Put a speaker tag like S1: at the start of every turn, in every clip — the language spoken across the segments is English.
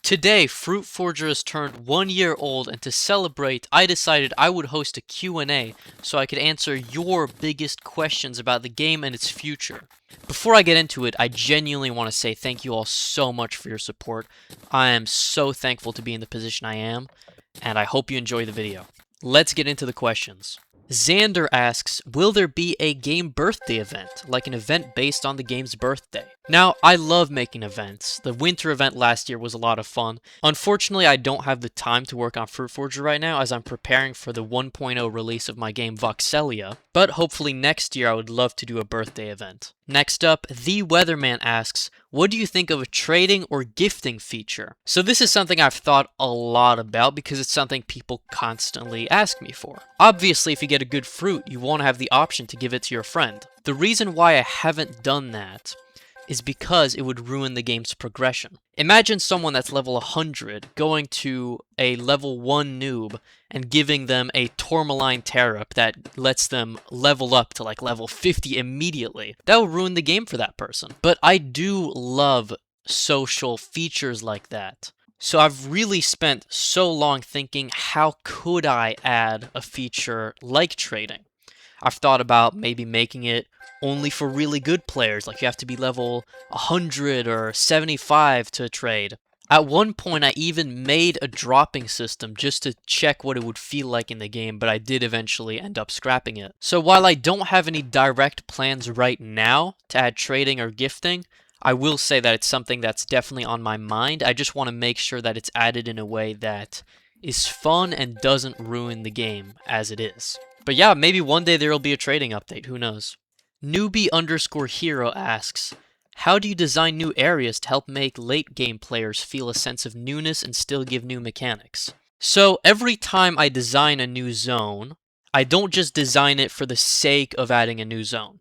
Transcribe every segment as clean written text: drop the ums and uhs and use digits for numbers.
S1: Today, Fruit Forager has turned 1 year old, and to celebrate, I decided I would host a Q&A so I could answer your biggest questions about the game and its future. Before I get into it, I genuinely want to say thank you all so much for your support. I am so thankful to be in the position I am, and I hope you enjoy the video. Let's get into the questions. Xander asks, will there be a game birthday event, like an event based on the game's birthday? Now, I love making events. The winter event last year was a lot of fun. Unfortunately, I don't have the time to work on Fruit Forager right now as I'm preparing for the 1.0 release of my game Voxelia, but hopefully next year I would love to do a birthday event. Next up, The Weatherman asks, what do you think of a trading or gifting feature? So this is something I've thought a lot about because it's something people constantly ask me for. Obviously, if you get a good fruit, you want to have the option to give it to your friend. The reason why I haven't done that is because it would ruin the game's progression. Imagine someone that's level 100 going to a level 1 noob and giving them a tourmaline tear-up that lets them level up to like level 50 immediately. That will ruin the game for that person. But I do love social features like that. So I've really spent so long thinking, how could I add a feature like trading? I've thought about maybe making it only for really good players, like you have to be level 100 or 75 to trade. At one point, I even made a dropping system just to check what it would feel like in the game, but I did eventually end up scrapping it. So while I don't have any direct plans right now to add trading or gifting, I will say that it's something that's definitely on my mind. I just want to make sure that it's added in a way that is fun and doesn't ruin the game as it is. But yeah, maybe one day there will be a trading update, who knows. Newbie_hero asks, how do you design new areas to help make late game players feel a sense of newness and still give new mechanics? So every time I design a new zone, I don't just design it for the sake of adding a new zone.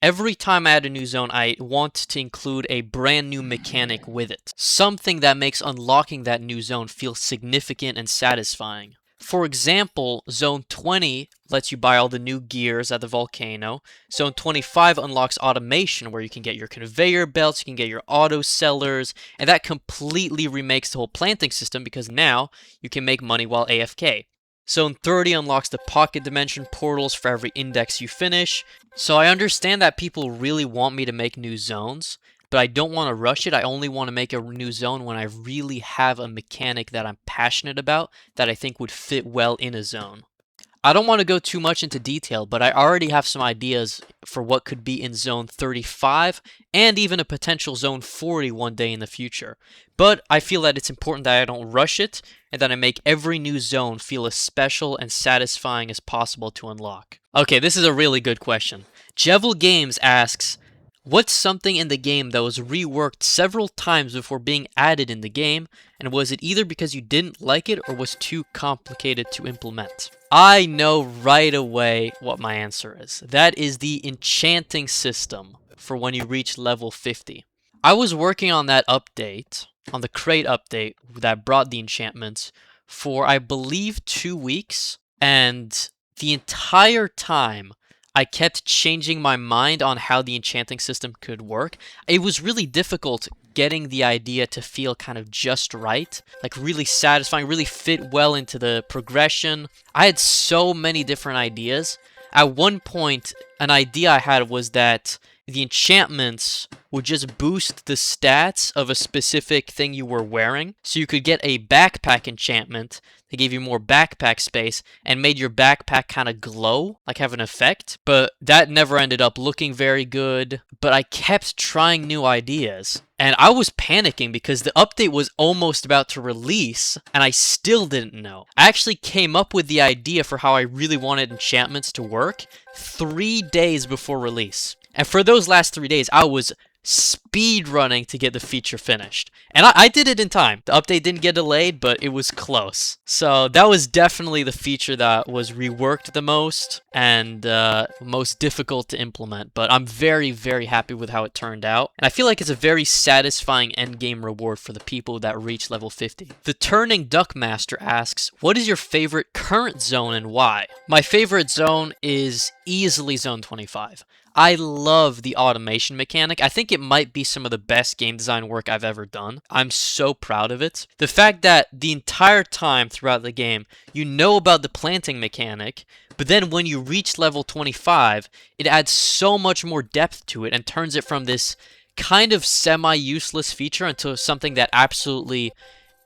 S1: Every time I add a new zone, I want to include a brand new mechanic with it. Something that makes unlocking that new zone feel significant and satisfying. For example, Zone 20 lets you buy all the new gears at the volcano. Zone 25 unlocks automation, where you can get your conveyor belts, you can get your auto sellers, and that completely remakes the whole planting system because now you can make money while AFK. Zone 30 unlocks the pocket dimension portals for every index you finish. So I understand that people really want me to make new zones, but I don't want to rush it. I only want to make a new zone when I really have a mechanic that I'm passionate about that I think would fit well in a zone. I don't want to go too much into detail, but I already have some ideas for what could be in Zone 35 and even a potential Zone 40 one day in the future. But I feel that it's important that I don't rush it and that I make every new zone feel as special and satisfying as possible to unlock. Okay, this is a really good question. Jevel Games asks, what's something in the game that was reworked several times before being added in the game, and was it either because you didn't like it or was too complicated to implement? I know right away what my answer is. That is the enchanting system for when you reach level 50. I was working on that update, on the crate update that brought the enchantments, for I believe 2 weeks, and the entire time I kept changing my mind on how the enchanting system could work. It was really difficult getting the idea to feel kind of just right, like really satisfying, really fit well into the progression. I had so many different ideas. At one point, an idea I had was that the enchantments would just boost the stats of a specific thing you were wearing. So you could get a backpack enchantment that gave you more backpack space and made your backpack kind of glow, like have an effect. But that never ended up looking very good. But I kept trying new ideas. And I was panicking because the update was almost about to release, and I still didn't know. I actually came up with the idea for how I really wanted enchantments to work 3 days before release. And for those last 3 days, I was speed running to get the feature finished. And I did it in time. The update didn't get delayed, but it was close. So that was definitely the feature that was reworked the most and most difficult to implement. But I'm very, very happy with how it turned out. And I feel like it's a very satisfying endgame reward for the people that reach level 50. The Turning Duckmaster asks, what is your favorite current zone and why? My favorite zone is easily Zone 25. I love the automation mechanic. I think it might be some of the best game design work I've ever done. I'm so proud of it. The fact that the entire time throughout the game, you know about the planting mechanic, but then when you reach level 25, it adds so much more depth to it and turns it from this kind of semi-useless feature into something that absolutely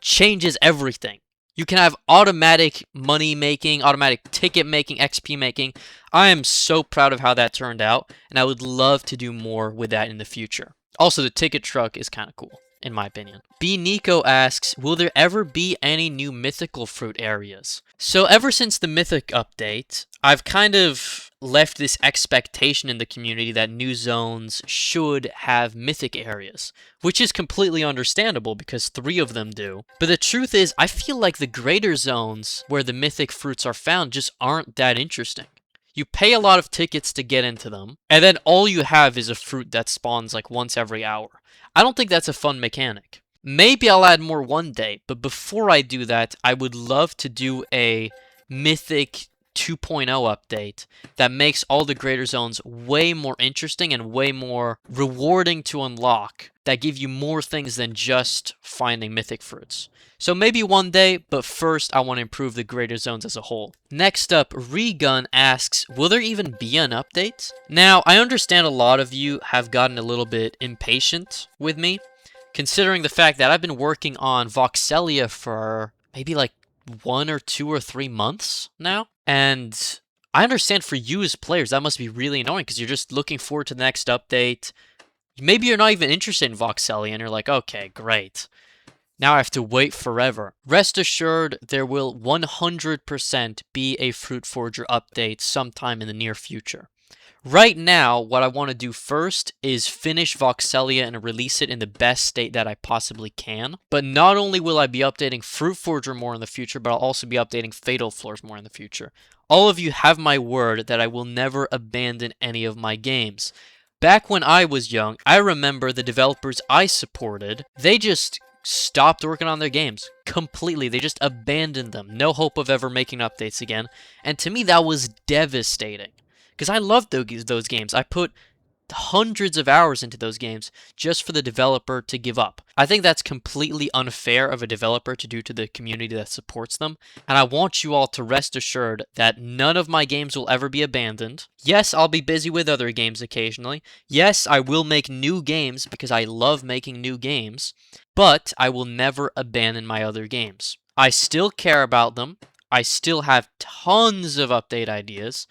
S1: changes everything. You can have automatic money making, automatic ticket making, XP making. I am so proud of how that turned out, and I would love to do more with that in the future. Also, the ticket truck is kind of cool, in my opinion. B. Nico asks, will there ever be any new mythical fruit areas? So ever since the Mythic update, I've kind of left this expectation in the community that new zones should have mythic areas, which is completely understandable because 3 of them do. But the truth is, I feel like the greater zones where the mythic fruits are found just aren't that interesting. You pay a lot of tickets to get into them, and then all you have is a fruit that spawns like once every hour. I don't think that's a fun mechanic. Maybe I'll add more one day, but before I do that, I would love to do a Mythic 2.0 update that makes all the greater zones way more interesting and way more rewarding to unlock, that give you more things than just finding mythic fruits. So maybe one day, but first I want to improve the greater zones as a whole. Next up, Regun asks, will there even be an update? Now, I understand a lot of you have gotten a little bit impatient with me, considering the fact that I've been working on Voxelia for maybe like 1 or 2 or 3 months now. And I understand for you as players, that must be really annoying because you're just looking forward to the next update. Maybe you're not even interested in Voxelia and you're like, okay, great. Now I have to wait forever. Rest assured, there will 100% be a Fruit Forager update sometime in the near future. Right now, what I want to do first is finish Voxelia and release it in the best state that I possibly can. But not only will I be updating Fruit Forager more in the future, but I'll also be updating Fatal Floors more in the future. All of you have my word that I will never abandon any of my games. Back when I was young, I remember the developers I supported, they just stopped working on their games completely. They just abandoned them. No hope of ever making updates again. And to me, that was devastating. Because I loved those games. I put hundreds of hours into those games just for the developer to give up. I think that's completely unfair of a developer to do to the community that supports them, and I want you all to rest assured that none of my games will ever be abandoned. Yes, I'll be busy with other games occasionally. Yes, I will make new games because I love making new games, but I will never abandon my other games. I still care about them. I still have tons of update ideas.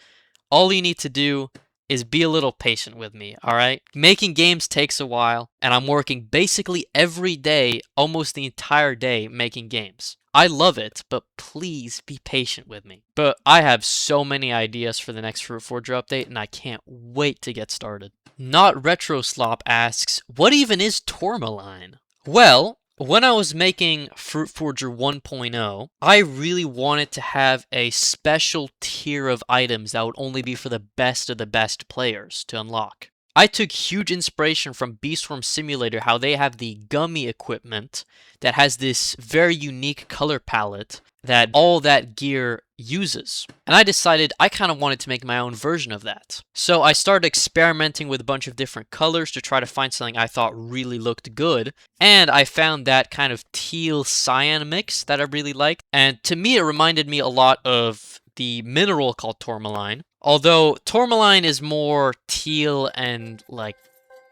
S1: All you need to do is be a little patient with me, alright? Making games takes a while, and I'm working basically every day, almost the entire day, making games. I love it, but please be patient with me. But I have so many ideas for the next Fruit Forager update, and I can't wait to get started. Not Retroslop asks, what even is Tourmaline? Well, when I was making Fruit Forager 1.0, I really wanted to have a special tier of items that would only be for the best of the best players to unlock. I took huge inspiration from Beastworm Simulator, how they have the gummy equipment that has this very unique color palette that all that gear uses. And I decided I kind of wanted to make my own version of that. So I started experimenting with a bunch of different colors to try to find something I thought really looked good. And I found that kind of teal cyan mix that I really liked. And to me, it reminded me a lot of the mineral called tourmaline. Although tourmaline is more teal and like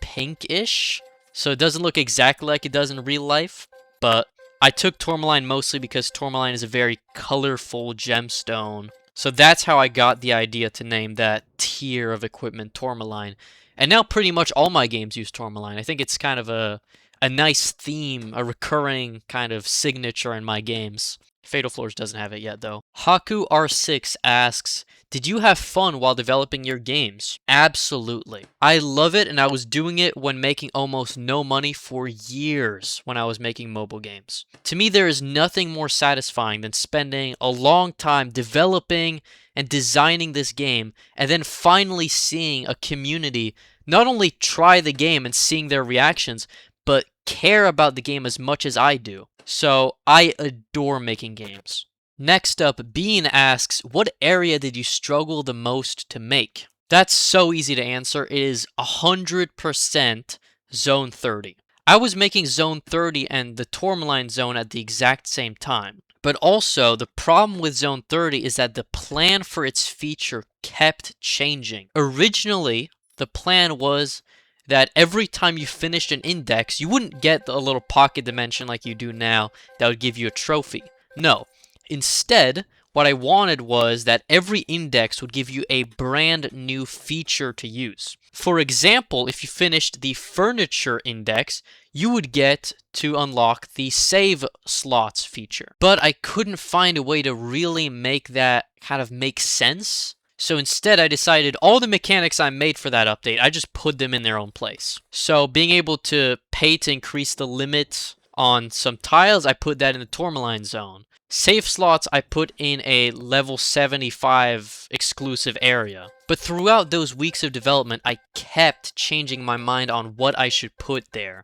S1: pinkish, so it doesn't look exactly like it does in real life. But I took tourmaline mostly because tourmaline is a very colorful gemstone. So that's how I got the idea to name that tier of equipment tourmaline. And now pretty much all my games use tourmaline. I think it's kind of a nice theme, a recurring kind of signature in my games. Fatal Floors doesn't have it yet, though. Haku R6 asks, did you have fun while developing your games? Absolutely. I love it, and I was doing it when making almost no money for years when I was making mobile games. To me, there is nothing more satisfying than spending a long time developing and designing this game, and then finally seeing a community not only try the game and seeing their reactions, but care about the game as much as I do. So I adore making games. Next up, Bean asks, what area did you struggle the most to make? That's so easy to answer. It is 100% Zone 30. I was making Zone 30 and the Tourmaline Zone at the exact same time. But also, the problem with Zone 30 is that the plan for its feature kept changing. Originally, the plan was that every time you finished an index, you wouldn't get a little pocket dimension like you do now that would give you a trophy. No. Instead, what I wanted was that every index would give you a brand new feature to use. For example, if you finished the furniture index, you would get to unlock the save slots feature. But I couldn't find a way to really make that kind of make sense. So instead, I decided all the mechanics I made for that update, I just put them in their own place. So being able to pay to increase the limit on some tiles, I put that in the Tourmaline zone. Save slots, I put in a level 75 exclusive area. But throughout those weeks of development, I kept changing my mind on what I should put there.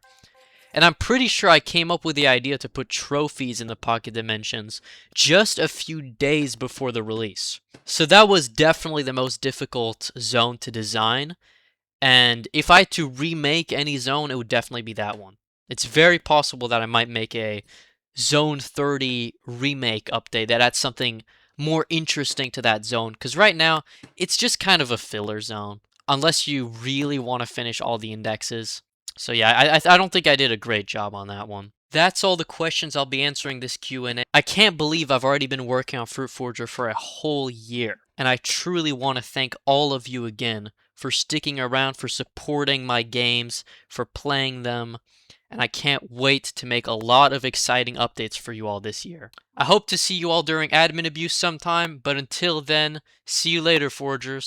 S1: And I'm pretty sure I came up with the idea to put trophies in the pocket dimensions just a few days before the release. So that was definitely the most difficult zone to design. And if I had to remake any zone, it would definitely be that one. It's very possible that I might make a Zone 30 remake update that adds something more interesting to that zone. Because right now, it's just kind of a filler zone. Unless you really want to finish all the indexes. So yeah, I don't think I did a great job on that one. That's all the questions I'll be answering this Q&A. I can't believe I've already been working on Fruit Forager for a whole year. And I truly want to thank all of you again for sticking around, for supporting my games, for playing them. And I can't wait to make a lot of exciting updates for you all this year. I hope to see you all during admin abuse sometime, but until then, see you later, Foragers.